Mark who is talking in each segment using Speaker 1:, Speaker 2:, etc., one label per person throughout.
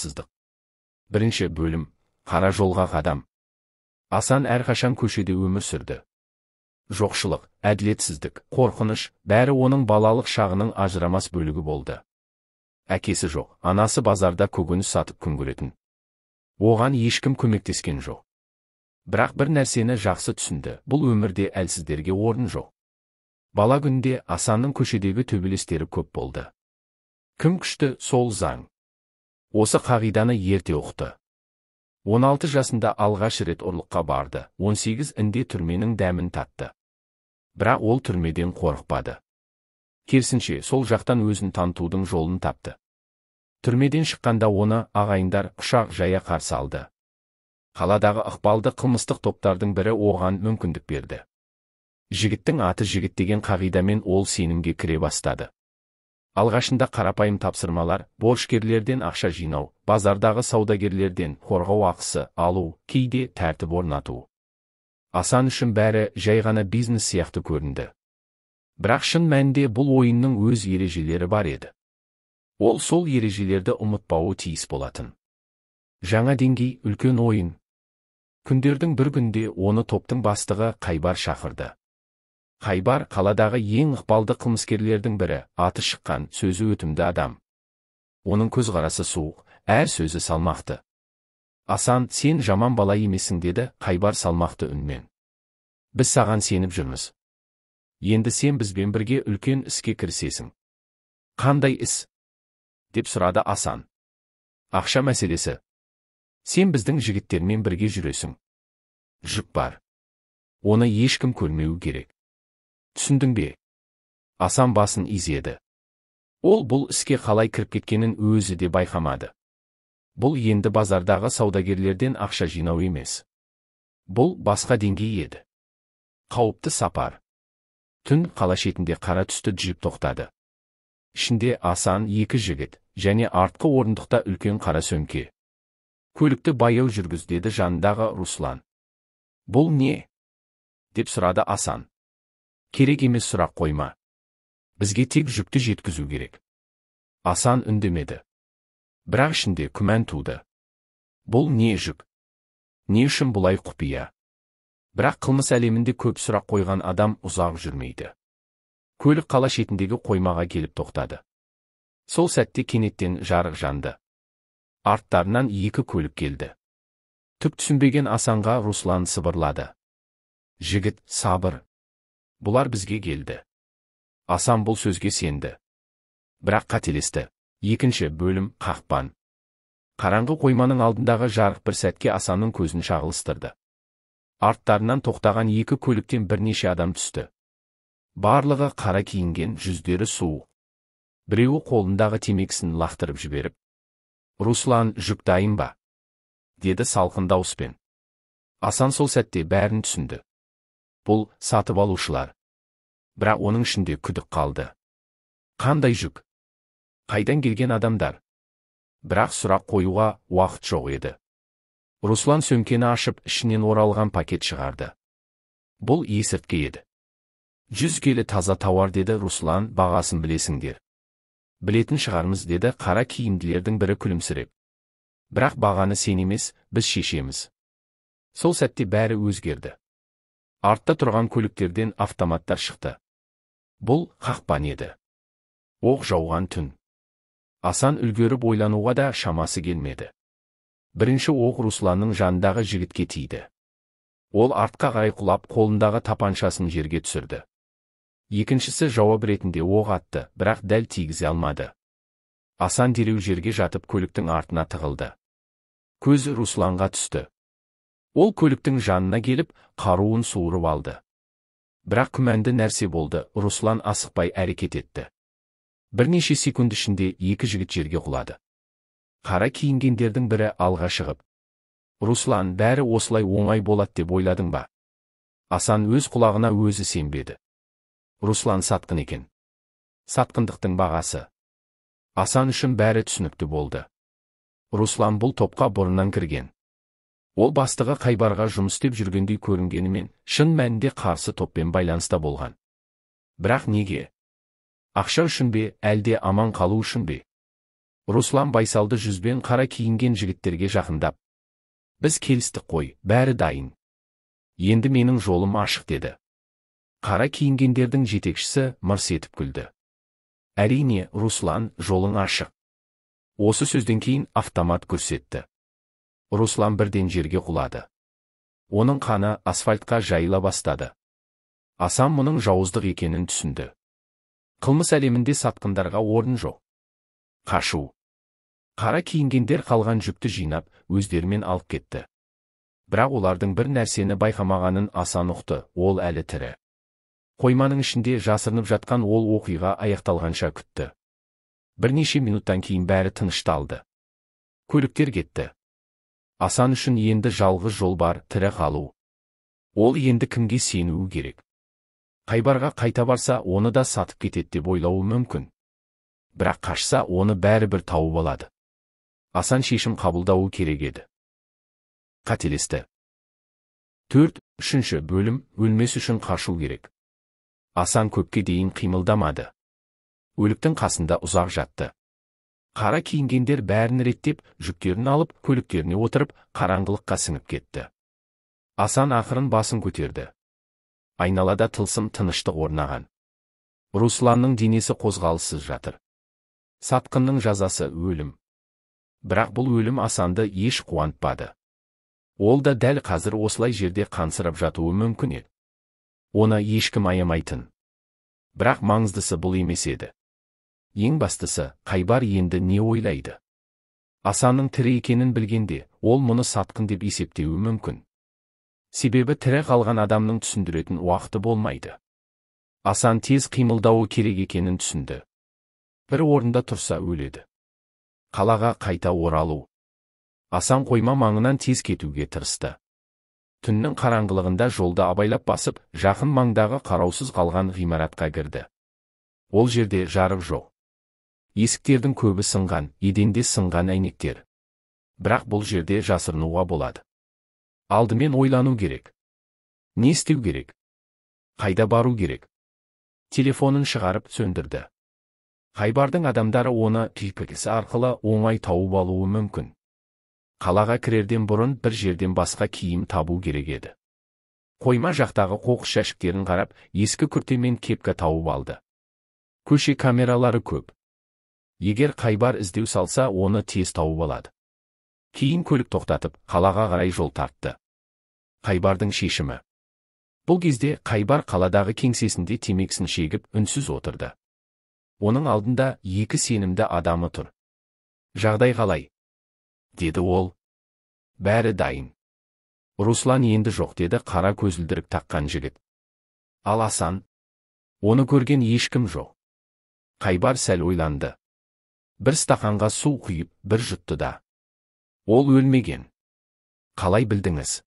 Speaker 1: бақытсыздық. Бірінші бөлім. Қара жолға қадам. Асан әрқашан көшеде өмір сүрді. Жоқшылық, әділетсіздік, қорқыныш, бәрі оның балалық шағының ажырамас бөлігі болды. Әкесі жоқ, анасы базарда көкөніс сатып күн көретін. Оған ешкім көмектескен жоқ. Бірақ бір нәрсені жақсы түсінді, бұл өмірде әлсіздерге орын жоқ. Бала күнде Асанның көшедегі төбелестері көп болды. Кім күшті, сол заң. Осы қағиданы ерте ұқты. 16 жасында алғаш рет ұрлыққа барды, 18 інде түрменің дәмін татты. Бірақ ол түрмеден қорықпады. Керісінше, сол жақтан өзін танытудың жолын тапты. Түрмеден шыққанда оны ағайындар құшақ жая қарсы алды. Қаладағы ықпалды қылмыстық топтардың бірі оған мүмкіндік берді. Жігіттің аты жігіт деген қағидамен ол сенімге кіре бастады. Алғашында қарапайым тапсырмалар, борышкерлерден ақша жинау, базардағы саудагерлерден қорғау ақысы алу, кейде тәртіп орнату. Асан үшін бәрі жай ғана бизнес сияқты көрінді. Бірақ шын мәнінде бұл ойынның өз ережелері бар еді. Ол сол ережелерді ұмытпауы тиіс болатын. Жаңа деңгей, үлкен ойын. Күндердің бір күнде оны топтың бастығы Қайбар шақырды. Қайбар қаладағы ең ықпалды қылмыскерлердің бірі, аты шыққан, сөзі өтімді адам. Оның көзқарасы суық, әр сөзі салмақты. Асан, сен жаман бала емессің деді Қайбар салмақты үнмен. Біз саған сеніп жүрміз. Енді сен бізбен бірге үлкен іске кірісесің. Қандай іс? Деп сұрады Асан. Ақша мәселесі. Сен біздің жігіттермен бірге жүресің. Жүк бар. Оны ешкім көрмеуі керек. Түсіндің бе? Асан басын изеді. Ол бұл іске қалай кіріп кеткенін өзі де байқамады. Бұл енді базардағы саудагерлерден ақша жинау емес. Бұл басқа деңгей еді. Қауіпті сапар. Түн қала шетінде қара түсті джип тоқтады. Ішінде Асан, екі жігіт, және артқы орындықта үлкен қара сөмке. Көлікті баяу жүргіз деді жанындағы Руслан. Бұл не? Деп сұрады Асан. Керек емес, сұрақ қойма. Бізге тек жүкті жеткізу керек. Асан үндемеді. Бірақ ішінде күмән туды. Бұл не жүк? Не үшін бұлай құпия? Бірақ қылмыс әлемінде көп сұрақ қойған адам ұзақ жүрмейді. Көлік қала шетіндегі қоймаға келіп тоқтады. Сол сәтте кенеттен жарық жанды. Арттарынан екі көлік келді. Түк түсінбеген Асанға Руслан сыбырлады. Жігіт, сабыр. Бұлар бізге келді. Асан бұл сөзге сенді. Бірақ қателесті. Екінші бөлім, қақпан. Қараңғы қойманың алдындағы жарық бір сәтке Асанның көзін шағылыстырды. Арттарынан тоқтаған екі көліктен бірнеше адам түсті. Барлығы қара киінген, жүздері суық. Біреуі қолындағы темекісін лақтырып жіберіп. Руслан, жүк дайын ба? Деді салқын дауыспен. Асан сол сәтте бәрін түсінді. Бұл сатып алушылар. Бірақ оның ішінде күдік қалды. Қандай жүк? Қайдан келген адамдар? Бірақ сұрақ қоюға уақыт жоқ еді. Руслан сөмкені ашып, ішінен оралған пакет шығарды. Бұл есірткі еді. 100 келі таза тауар деді Руслан, бағасын білесіңдер. Білетін шығармыз деді қара киімділердің бірі күлімсіреп. Бірақ бағаны сен емес, біз шешеміз. Сол сәтте бәрі өзгерді. Артта тұрған көліктерден автоматтар шықты. Бұл қақпан еді. Оқ жауған түн. Асан үлгеріп ойлануға да шамасы келмеді. Бірінші оқ Русланның жанындағы жігітке тиді. Ол артқа қарай құлап, қолындағы тапаншасын жерге түсірді. Екіншісі жауап ретінде оқ атты, бірақ дәл тигізе алмады. Асан дереу жерге жатып көліктің артына тығылды. Көзі Русланға түсті. Ол көліктің жанына келіп, қаруын суырып алды. Бірақ күмәнді нәрсе болды, Руслан асықпай әрекет етті. Бірнеше секунд ішінде екі жігіт жерге құлады. Қара киінгендердің бірі алға шығып. Руслан, бәрі осылай оңай болады деп ойладың ба? Асан өз құлағына өзі сенбеді. Руслан сатқын екен. Сатқындықтың бағасы. Асан үшін бәрі түсінікті болды. Руслан бұл топқа бұрыннан кірген. Ол бастығы Қайбарға жұмыс істеп жүргендей көрінгенімен, шын мәнінде қарсы топпен байланыста болған. Бірақ неге? Ақша үшін бе, әлде аман қалу үшін бе? Руслан байсалды жүзбен қара киінген жігіттерге жақындап: "Біз келістік қой, бәрі дайын. Енді менің жолым ашық", деді. Қара киінгендердің жетекшісі мырс етіп күлді. "Әрине, Руслан, жолың ашық." Осы сөзден кейін автомат көрсетті. Руслан бірден жерге құлады. Оның қаны асфальтқа жайыла бастады. Асан мұның жауыздық екенін түсінді. Қылмыс әлемінде сатқындарға орын жоқ. Қашу. Қара киінгендер қалған жүкті жинап, өздерімен алып кетті. Бірақ олардың бір нәрсені байқамағанын Асан ұқты, ол әлі тірі. Қойманың ішінде жасырынып жатқан ол оқиға аяқталғанша күтті. Бірнеше минуттан кейін бәрі тынышталды. Көліктер кетті. Асан үшін енді жалғыз жол бар, тірі қалу. Ол енді кімге сенуі керек? Қайбарға қайта барса, оны да сатып кетеді деп ойлауы мүмкін. Бірақ қашса, оны бәрібір тауып алады. Асан шешім қабылдауы керек еді. Қателесті. 4-3 бөлім, өлмес үшін қашу керек. Асан көпке дейін қимылдамады. Өліктің қасында ұзақ жатты. Қара киінгендер бәрін реттеп, жүктерін алып, көліктеріне отырып, қараңғылыққа сіңіп кетті. Асан ақырын басын көтерді. Айналада тылсым тыныштық орнаған. Русланның денесі қозғалыссыз жатыр. Сатқынның жазасы өлім. Бірақ бұл өлім Асанды еш қуантпады. Ол да дәл қазір осылай жерде қансырап жатуы мүмкін еді. Оны ешкім аямайтын. Бірақ маңыздысы бұл емес еді. Ең бастысы, Қайбар енді не ойлайды? Асанның тірі екенін білгенде, ол мұны сатқын деп есептеуі мүмкін. Себебі тірі қалған адамның түсіндіретін уақыты болмайды. Асан тез қимылдауы керек екенін түсінді. Бір орында тұрса өледі. Қалаға қайта оралу. Асан қойма маңынан тез кетуге тырысты. Түннің қараңғылығында жолда абайлап басып, жақын маңдағы қараусыз қалған ғимаратқа кірді. Ол жерде жарық жоқ. Есіктердің көбі сынған, еденде сынған әйнектер. Бірақ бұл жерде жасырынуға болады. Алдымен ойлану керек. Не істеу керек? Қайда бару керек? Телефонын шығарып сөндірді. Қайбардың адамдары оны GPS арқылы оңай тауып алуы мүмкін. Қалаға кірерден бұрын бір жерден басқа киім табу керек еді. Қойма жақтағы қоқыс жәшіктерін қарап, ескі күрте мен кепка тауып алды. Көше камералары көп. Егер Қайбар іздеу салса, оны тез тауып алады. Кейін көлік тоқтатып, қалаға қарай жол тартты. Қайбардың шешімі. Бұл кезде Қайбар қаладағы кеңсесінде темекісін шегіп, үнсіз отырды. Оның алдында екі сенімді адамы тұр. "Жағдай қалай?" деді ол. "Бәрі дайын." Руслан енді жоқ, деді қара көзілдірік таққан жігіт. "Ал Асан?" "Оны көрген ешкім жоқ." Қайбар сәл ойланды. Бір стақанға су құйып, бір жұтты да. "Ол өлмеген." "Қалай білдіңіз?"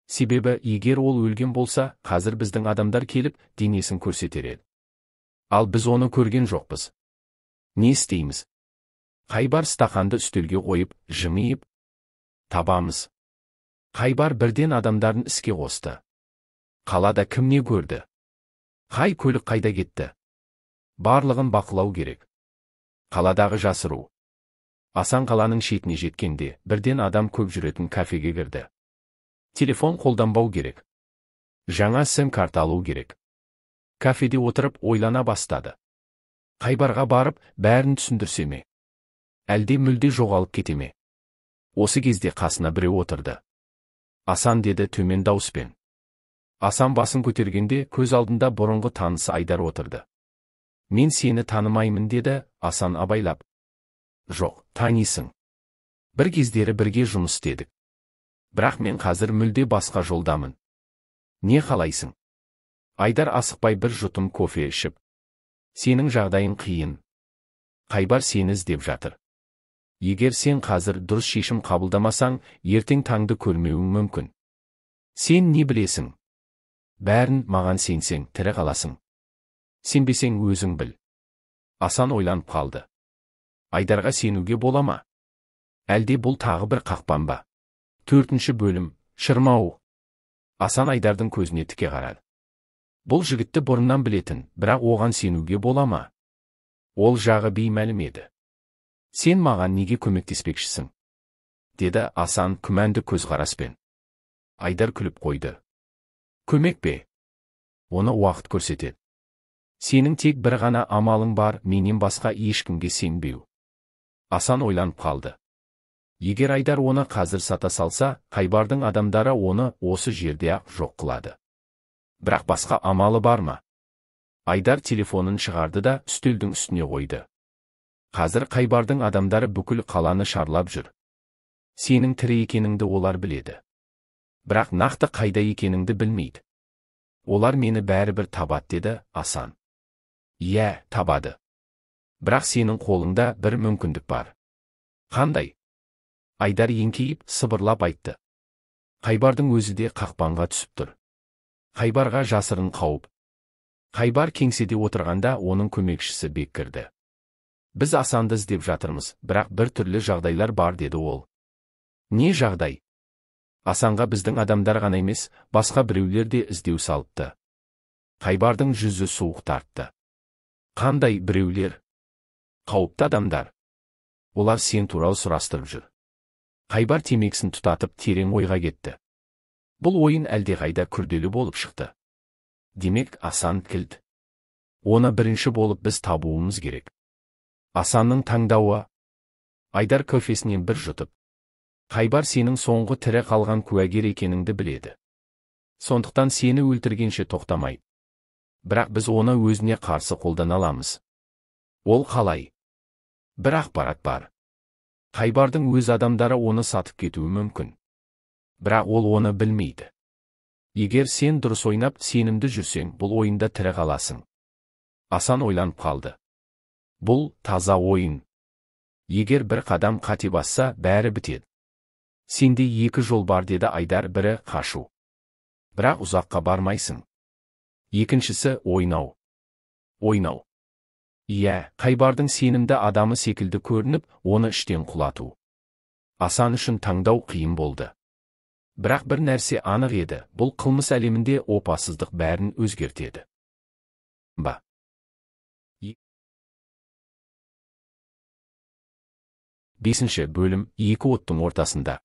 Speaker 1: "Себебі, егер ол өлген болса, қазір біздің адамдар келіп, денесін көрсетер еді. Ал біз оны көрген жоқпыз. Не істейміз?" Қайбар стақанды үстелге қойып, жымиып: "Табамыз." Қайбар бірден адамдарын іске қосты. Қалада кім не көрді? Қай көлік қайда кетті? Барлығын бақылау керек. Қаладағы жасыру. Асан қаланың шетіне жеткенде, бірден адам көп жүретін кафеге кірді. Телефон қолданбау керек. Жаңа сим-карта алу керек. Кафеде отырып ойлана бастады. Қайбарға барып, бәрін түсіндірсе ме? Әлде мүлде жоғалып кете ме? Осы кезде қасына біреу отырды. "Асан", деді төмен дауыспен. Асан басын көтергенде, көз алдында бұрынғы танысы Айдар отырды. "Мен сені танымаймын", деді Асан абайлап. "Жоқ, танисың. Бір кездері бірге жұмыс істедік. Бірақ мен қазір мүлде басқа жолдамын. Не қалайсың?" Айдар асықпай бір жұтым кофе ішіп: "Сенің жағдайың қиын. Қайбар сені іздеп жатыр. Егер сен қазір дұрыс шешім қабылдамасаң, ертең таңды көрмеуің мүмкін. Сен не білесің? Бәрін маған сенсең, тірі қаласың. Сенбесең өзің біл." Асан ойланып қалды. Айдарға сенуге бола ма? Әлде бұл тағы бір қақпан ба? 4 бөлім, шырмау. Асан Айдардың көзіне тіке қарады. Бұл жігітті бұрыннан білетін, бірақ оған сенуге бола ма? Ол жағы беймәлім еді. Сен маған неге көмектеспекшісің? Деді Асан күмәнді көзқараспен. Айдар күліп қойды. Көмек пе? Оны уақыт көрсетеді. Сенің тек бір ғана амалың бар, менен басқа ешкімге сенбеу. Асан ойланып қалды. Егер Айдар оны қазір сата салса, Қайбардың адамдары оны осы жерде-ақ жоқ қылады. Бірақ басқа амалы бар ма? Айдар телефонын шығарды да үстелдің үстіне қойды. Қазір Қайбардың адамдары бүкіл қаланы шарлап жүр. Сенің тірі екеніңді олар біледі. Бірақ нақты қайда екеніңді білмейді. Олар мені бәрібір табады, деді Асан. Иә, табады. Бірақ сенің қолыңда бір мүмкіндік бар. Қандай? Айдар еңкейіп сыбырлап айтты. Қайбардың өзі де қақпанға түсіп тұр. Қайбарға жасырын қауіп. Қайбар кеңседе отырғанда оның көмекшісі Бек кірді. Біз Асанды іздеп жатырмыз, бірақ бір түрлі жағдайлар бар, деді ол. Не жағдай? Асанға біздің адамдар ғана емес, басқа біреулер де іздеу салыпты. Қайбардың жүзі суық тартты. Қандай біреулер? Қауіпті адамдар. Олар сен туралы сұрастырып жүр. Қайбар темекісін тұтатып терең ойға кетті. Бұл ойын әлдеқайда күрделі болып шықты. Демек, Асан кілт. Оны бірінші болып біз табуымыз керек. Асанның таңдауы. Айдар кофесінен бір жұтып. Қайбар сенің соңғы тірі қалған куәгер екеніңді біледі. Сондықтан сені өлтіргенше тоқтамайды. Бірақ біз оны өзіне қарсы қолдана аламыз. Ол қалай? Бір ақпарат бар. Қайбардың өз адамдары оны сатып кетуі мүмкін. Бірақ ол оны білмейді. Егер сен дұрыс ойнап, сенімді жүрсең, бұл ойында тірі қаласың. Асан ойланып қалды. Бұл таза ойын. Егер бір қадам қате басса, бәрі бітеді. Сенде екі жол бар, деді Айдар, бірі қашу. Бірақ ұзаққа бармайсың. Екіншісі ойнау. Ойнау. Иә, Қайбардың сенімді адамы секілді көрініп, оны іштен құлату. Асан үшін таңдау қиын болды. Бірақ бір нәрсе анық еді, бұл қылмыс әлемінде опасыздық бәрін өзгертеді. 5 бөлім. Екі оттың ортасында.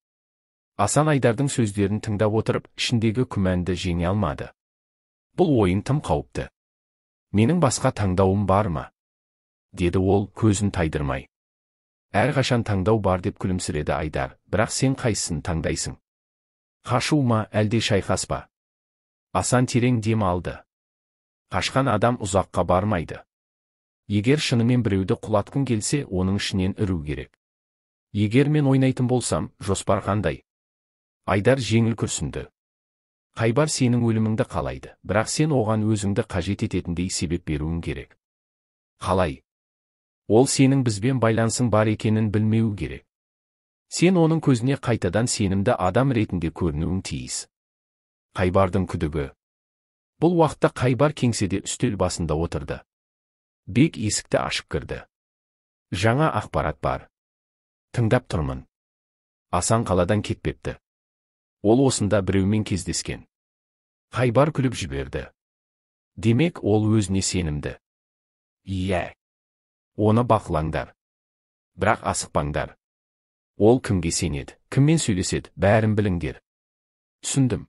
Speaker 1: Асан Айдардың сөздерін тыңдап отырып, ішіндегі күмәнді жеңе алмады. Бұл ойын тым қауіпті. Менің басқа таңдауым бар ма? Деді ол, көзін тайдырмай. Әрқашан таңдау бар, деп күлімсіреді Айдар, бірақ сен қайсысын таңдайсың? Қашу ма, әлде шайқас па? Асан терең дем алды. Қашқан адам ұзаққа бармайды. Егер шынымен біреуді құлатқың келсе, оның ішінен үру керек. Егер мен ойнайтын болсам, жоспар қандай? Айдар жеңіл күрсінді. Қайбар сенің өліміңді қалайды, бірақ сен оған өзіңді қажет ететіндей себеп беруің керек. Қалай? Ол сенің бізбен байланысың бар екенін білмеу керек. Сен оның көзіне қайтадан сенімді адам ретінде көрінуің тиіс. Қайбардың күдігі. Бұл уақытта Қайбар кеңседе үстел басында отырды. Бек есікті ашып кірді. Жаңа ақпарат бар. Тыңдап тұрмын. Асан қаладан кетпепті. Ол осында біреумен кездескен. Қайбар күліп жіберді. Демек, ол өзіне сенімді. Иә. Оны бақылаңдар. Бірақ асықпаңдар. Ол кімге сенеді, кіммен сөйлеседі, бәрін біліңдер. Түсіндім.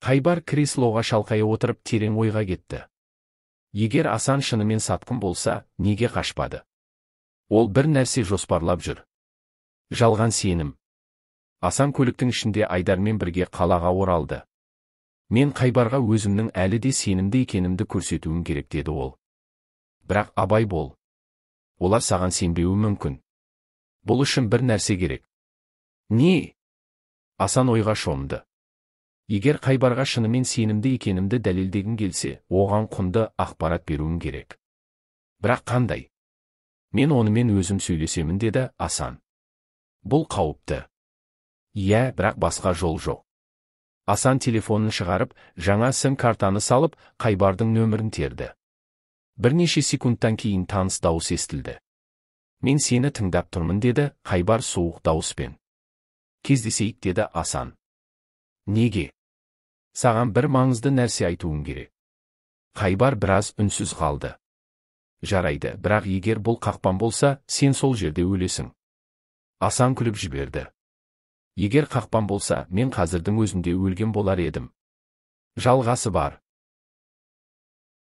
Speaker 1: Қайбар креслоға шалқая отырып терең ойға кетті. Егер Асан шынымен сатқын болса, неге қашпады? Ол бір нәрсе жоспарлап жүр. Жалған сенім. Асан көліктің ішінде Айдармен бірге қалаға оралды. Мен Қайбарға өзімнің әлі де сенімді екенімді көрсетуім керек, деді ол. Бірақ абай бол. Олар саған сенбеуі мүмкін. Бұл үшін бір нәрсе керек. Не? Асан ойға шомды. Егер Қайбарға шынымен сенімді екенімді дәлелдегім келсе, оған құнды ақпарат беруім керек. Бірақ қандай? Мен онымен өзім сөйлесемін, деді Асан. Бұл қауіпті. Иә, бірақ басқа жол жоқ. Асан телефонын шығарып, жаңа сім-картаны салып, Қайбардың нөмірін терді. Бірнеше секундтан кейін таныс дауыс естілді. Мен сені тыңдап тұрмын, деді Қайбар суық дауыспен. Кездесейік, деді Асан. Неге? Саған бір маңызды нәрсе айтуым керек. Қайбар біраз үнсіз қалды. Жарайды, бірақ егер бұл қақпан болса, сен сол жерде өлесің. Асан күліп жіберді. Егер қақпан болса, мен қазірдің өзінде өлген болар едім. Жалғасы бар.